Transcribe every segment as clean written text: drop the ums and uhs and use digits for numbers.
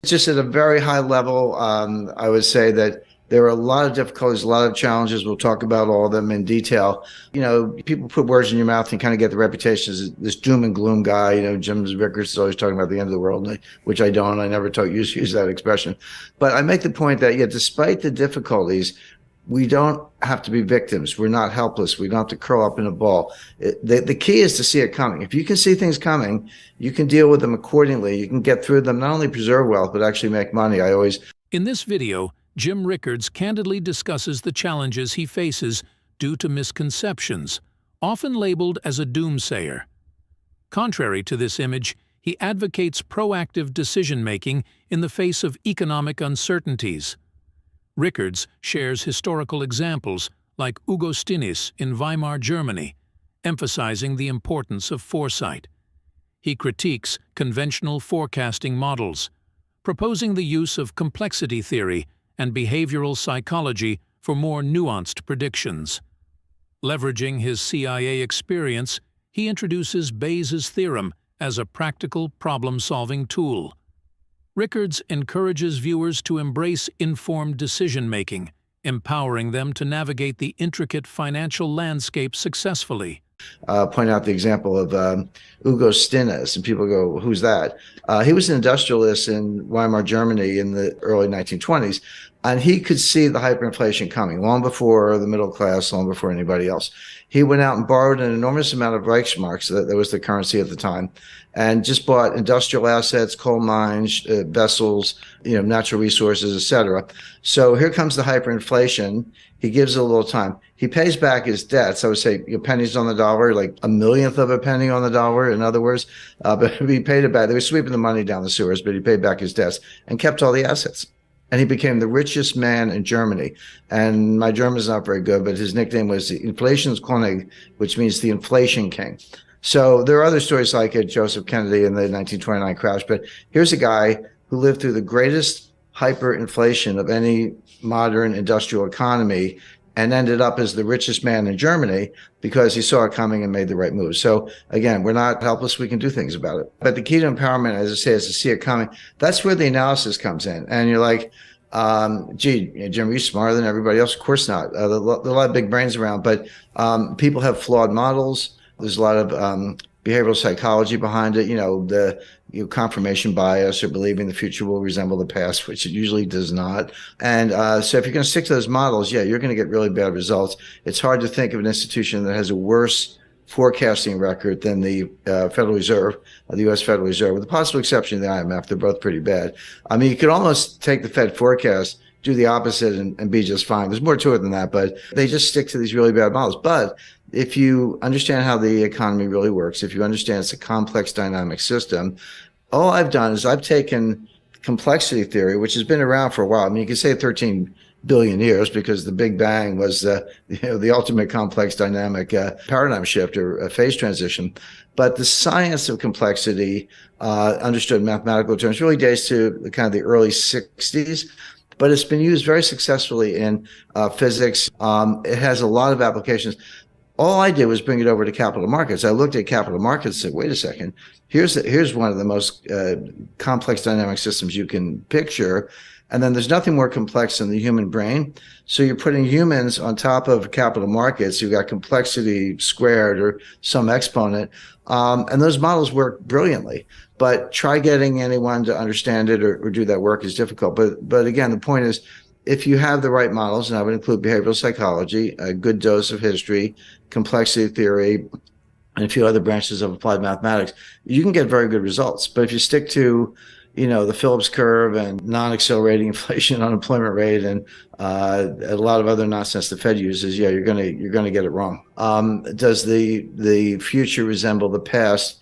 Just at a very high level, I would say that there are a lot of difficulties, a lot of challenges. We'll talk about all of them in detail. People put words in your mouth and kind of get the reputation as this doom and gloom guy. Jim Rickards is always talking about the end of the world, which I don't. I never use that expression. But I make the point that, yeah, despite the difficulties, we don't have to be victims. We're not helpless. We don't have to curl up in a ball. The key is to see it coming. If you can see things coming, you can deal with them accordingly. You can get through them, not only preserve wealth, but actually make money. In this video, Jim Rickards candidly discusses the challenges he faces due to misconceptions, often labeled as a doomsayer. Contrary to this image, he advocates proactive decision-making in the face of economic uncertainties. Rickards shares historical examples like Augustinus in Weimar, Germany, emphasizing the importance of foresight. He critiques conventional forecasting models, proposing the use of complexity theory and behavioral psychology for more nuanced predictions. Leveraging his CIA experience, he introduces Bayes' theorem as a practical problem-solving tool. Rickards encourages viewers to embrace informed decision-making, empowering them to navigate the intricate financial landscape successfully. Point out the example of Augustinus, and people go, who's that? He was an industrialist in Weimar, Germany in the early 1920s, and he could see the hyperinflation coming long before the middle class, long before anybody else. He went out and borrowed an enormous amount of Reichsmarks, that was the currency at the time, and just bought industrial assets, coal mines, vessels, natural resources, etc. So here comes the hyperinflation. He gives it a little time. He pays back his debts. I would say pennies on the dollar, like a millionth of a penny on the dollar, in other words. But he paid it back. They were sweeping the money down the sewers, but he paid back his debts and kept all the assets. And he became the richest man in Germany. And my German's not very good, but his nickname was the Inflationskönig, which means the inflation king. So there are other stories like Joseph Kennedy in the 1929 crash. But here's a guy who lived through the greatest hyperinflation of any modern industrial economy and ended up as the richest man in Germany because he saw it coming and made the right move. So again, we're not helpless. We can do things about it. But the key to empowerment, as I say, is to see it coming. That's where the analysis comes in. And you're like, gee, Jim, are you smarter than everybody else? Of course not. There are a lot of big brains around, but people have flawed models. There's a lot of behavioral psychology behind it, the confirmation bias or believing the future will resemble the past, which it usually does not. And so if you're going to stick to those models, yeah, you're going to get really bad results. It's hard to think of an institution that has a worse forecasting record than the Federal Reserve, the U.S. Federal Reserve, with the possible exception of the IMF. They're both pretty bad. I mean, you could almost take the Fed forecast, do the opposite, and be just fine. There's more to it than that, but they just stick to these really bad models. But if you understand how the economy really works, if you understand it's a complex dynamic system, all I've done is I've taken complexity theory, which has been around for a while. I mean, you could say 13 billion years because the Big Bang was the ultimate complex dynamic paradigm shift or phase transition. But the science of complexity, understood in mathematical terms, really dates to the kind of the early 60s. But it's been used very successfully in physics. It has a lot of applications. All I did was bring it over to capital markets. I looked at capital markets and said, wait a second, here's one of the most complex dynamic systems you can picture. And then there's nothing more complex than the human brain. So you're putting humans on top of capital markets. You've got complexity squared or some exponent. And those models work brilliantly. But try getting anyone to understand it or do that work is difficult. But again, the point is, if you have the right models, and I would include behavioral psychology, a good dose of history, complexity theory, and a few other branches of applied mathematics, you can get very good results. But if you stick to, the Phillips curve and non-accelerating inflation, unemployment rate, and a lot of other nonsense the Fed uses, yeah, you're gonna get it wrong. Does the future resemble the past?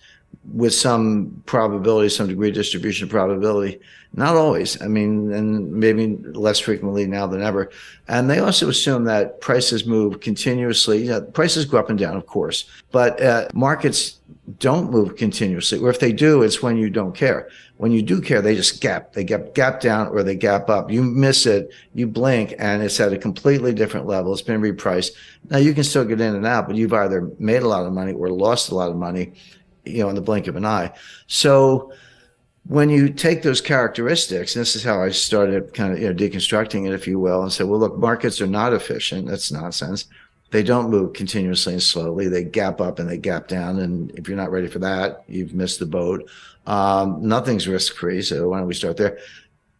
With some probability, some degree of distribution probability. Not always. I mean, and maybe less frequently now than ever. And they also assume that prices move continuously. Prices go up and down, of course, but markets don't move continuously. Or if they do, it's when you don't care. When you do care, they just gap. They gap down or they gap up. You miss it, you blink, and it's at a completely different level. It's been repriced. Now, you can still get in and out, but you've either made a lot of money or lost a lot of money in the blink of an eye. So When you take those characteristics, and this is how I started kind of deconstructing it, if you will, and said, well, look, markets are not efficient. That's nonsense. They don't move continuously and slowly. They gap up and they gap down. And if you're not ready for that, you've missed the boat. Nothing's risk-free. So why don't we start there?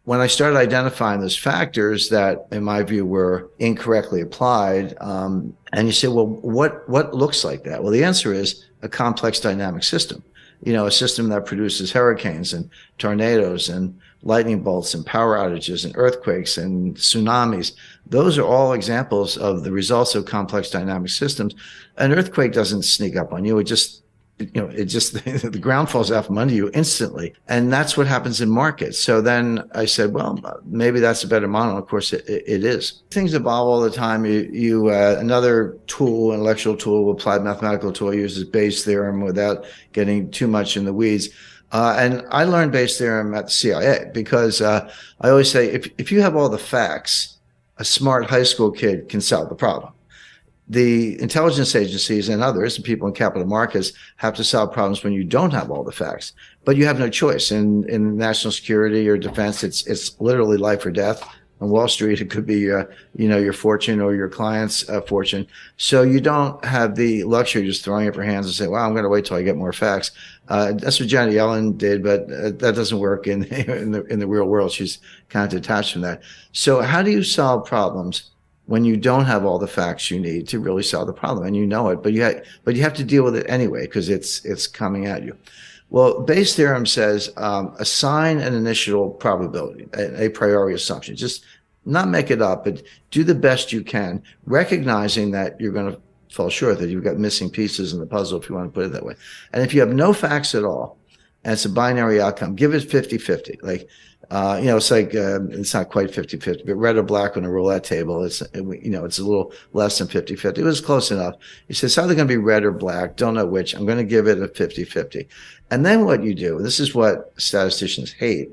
When I started identifying those factors that, in my view, were incorrectly applied, and you say, well, what looks like that? Well, the answer is a complex dynamic system. A system that produces hurricanes and tornadoes and lightning bolts and power outages and earthquakes and tsunamis. Those are all examples of the results of complex dynamic systems. An earthquake doesn't sneak up on you. It just the ground falls out from under you instantly. And that's what happens in markets. So then I said, well, maybe that's a better model. Of course, it is. Things evolve all the time. Another tool, intellectual tool, applied mathematical tool, uses Bayes' theorem without getting too much in the weeds. And I learned Bayes' theorem at the CIA because I always say, if you have all the facts, a smart high school kid can solve the problem. The intelligence agencies and others, and people in capital markets, have to solve problems when you don't have all the facts. But you have no choice. In national security or defense, it's literally life or death. On Wall Street, it could be your fortune or your client's fortune. So you don't have the luxury of just throwing up your hands and say, "Well, I'm going to wait till I get more facts." That's what Janet Yellen did, but that doesn't work in the real world. She's kind of detached from that. So how do you solve problems when you don't have all the facts you need to really solve the problem, and you know it, but you have to deal with it anyway because it's coming at you? Well, Bayes' theorem says assign an initial probability, a priori assumption. Just not make it up, but do the best you can, recognizing that you're going to fall short, that you've got missing pieces in the puzzle, if you want to put it that way. And if you have no facts at all, and it's a binary outcome, give it 50-50. Like, it's like, it's not quite 50-50, but red or black on a roulette table, it's a little less than 50-50. It was close enough. He says, it's either going to be red or black, don't know which. I'm going to give it a 50-50. And then what you do, this is what statisticians hate,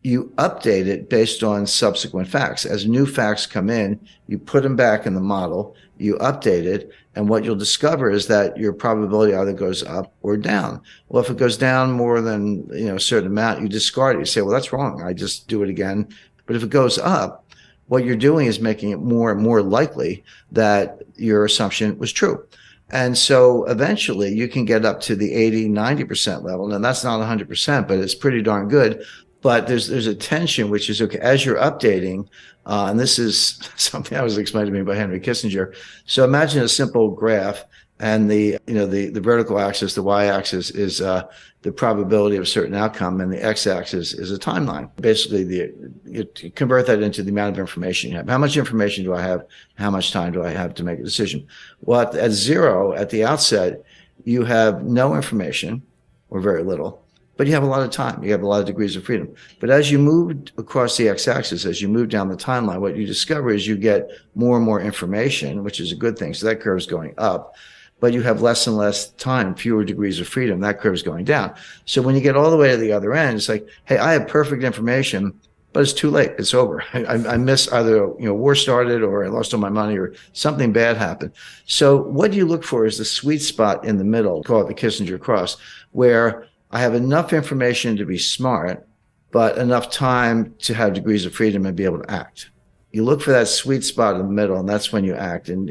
you update it based on subsequent facts. As new facts come in, you put them back in the model, you update it, and what you'll discover is that your probability either goes up or down. Well, if it goes down more than a certain amount, you discard it. You say, well, that's wrong. I just do it again. But if it goes up, what you're doing is making it more and more likely that your assumption was true. And so eventually you can get up to the 80-90% level. And that's not 100%, but it's pretty darn good. But there's a tension, which is, okay, as you're updating, and this is something that was explained to me by Henry Kissinger. So imagine a simple graph, and the vertical axis, the y-axis, is the probability of a certain outcome, and the x-axis is a timeline. Basically, you convert that into the amount of information you have. How much information do I have? How much time do I have to make a decision? Well, at zero, at the outset, you have no information, or very little. But you have a lot of time. You have a lot of degrees of freedom. But as you move across the x-axis, as you move down the timeline, what you discover is you get more and more information, which is a good thing. So that curve is going up. But you have less and less time, fewer degrees of freedom. That curve is going down. So when you get all the way to the other end, it's like, hey, I have perfect information, but it's too late. It's over. I missed either war started, or I lost all my money, or something bad happened. So what you look for is the sweet spot in the middle, call it the Kissinger cross, where I have enough information to be smart, but enough time to have degrees of freedom and be able to act. You look for that sweet spot in the middle, and that's when you act. And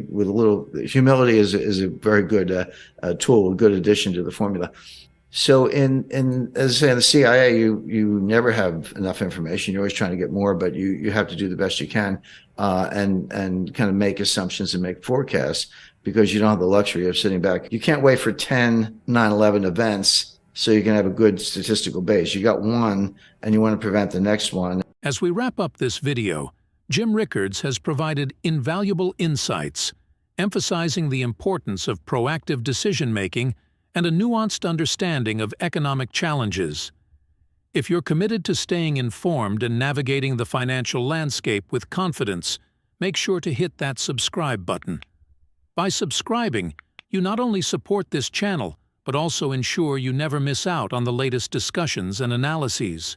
with a little humility is a very good tool, a good addition to the formula. So as I say, in the CIA, you never have enough information. You're always trying to get more, but you have to do the best you can, and kind of make assumptions and make forecasts, because you don't have the luxury of sitting back. You can't wait for 10 9/11 events so you can have a good statistical base. You got one, and you want to prevent the next one. As we wrap up this video, Jim Rickards has provided invaluable insights, emphasizing the importance of proactive decision-making and a nuanced understanding of economic challenges. If you're committed to staying informed and navigating the financial landscape with confidence, make sure to hit that subscribe button. By subscribing, you not only support this channel, but also ensure you never miss out on the latest discussions and analyses.